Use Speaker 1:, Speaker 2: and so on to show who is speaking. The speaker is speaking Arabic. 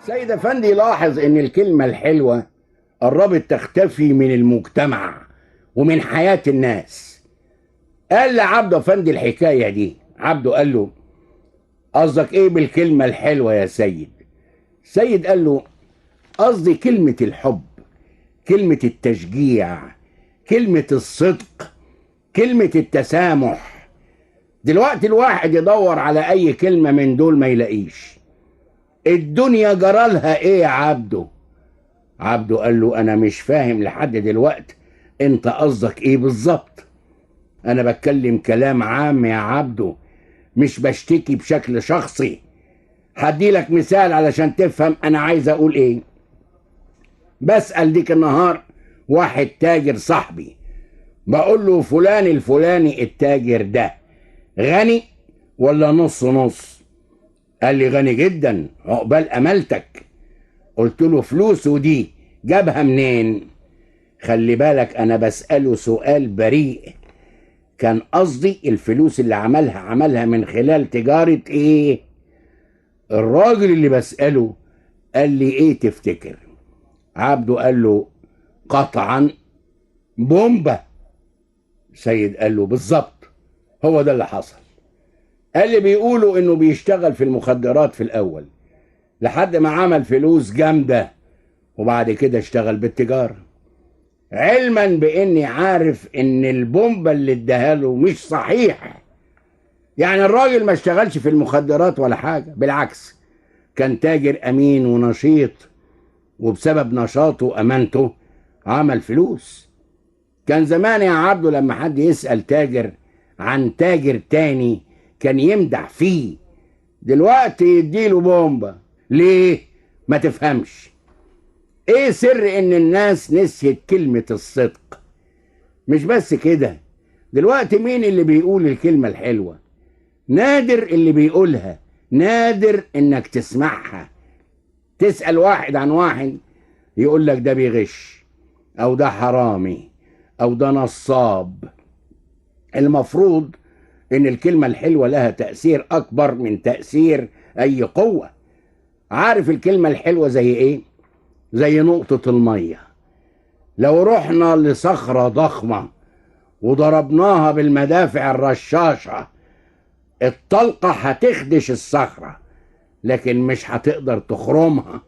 Speaker 1: سيد أفندي لاحظ إن الكلمة الحلوة قربت تختفي من المجتمع ومن حياة الناس. قال لعبده أفندي الحكاية دي. عبده قال له: قصدك إيه بالكلمة الحلوة يا سيد؟ سيد قال له: قصدي كلمة الحب، كلمة التشجيع، كلمة الصدق، كلمة التسامح. دلوقتي الواحد يدور على أي كلمة من دول ما يلاقيش. الدنيا جرالها إيه يا عبده؟ عبده قال له: انا مش فاهم لحد دلوقتي انت قصدك ايه بالظبط. انا بتكلم كلام عام يا عبده، مش بشتكي بشكل شخصي. هدي لك مثال علشان تفهم انا عايز اقول ايه. بسأل ديك النهار واحد تاجر صاحبي، بقول له: فلان الفلاني التاجر ده غني ولا نص نص؟ قال لي: غني جدا، عقبال امالتك. قلت له: فلوسه دي جابها منين؟ خلي بالك انا بسأله سؤال بريء. كان قصدي الفلوس اللي عملها من خلال تجارة ايه؟ الراجل اللي بسأله قال لي: ايه تفتكر؟ عبده قال له: قطعا بومبا. سيد قال له: بالظبط، هو ده اللي حصل. قال لي: بيقولوا انه بيشتغل في المخدرات في الاول لحد ما عمل فلوس جامدة، وبعد كده اشتغل بالتجارة، علما باني عارف ان البومبا اللي اداها له مش صحيح. يعني الراجل ما اشتغلش في المخدرات ولا حاجة، بالعكس كان تاجر امين ونشيط، وبسبب نشاطه وامانته عمل فلوس. كان زمان يا عبده لما حد يسأل تاجر عن تاجر تاني كان يمدح فيه، دلوقتي يديله بومبا. ليه؟ ما تفهمش. ايه سر ان الناس نسيت كلمة الصدق؟ مش بس كده، دلوقتي مين اللي بيقول الكلمة الحلوة؟ نادر اللي بيقولها، نادر انك تسمعها. تسأل واحد عن واحد يقول لك ده بيغش، او ده حرامي، او ده نصاب. المفروض ان الكلمة الحلوة لها تأثير اكبر من تأثير اي قوة. عارف الكلمة الحلوة زي ايه؟ زي نقطة المية. لو رحنا لصخرة ضخمة وضربناها بالمدافع الرشاشة، الطلقة هتخدش الصخرة لكن مش هتقدر تخرمها.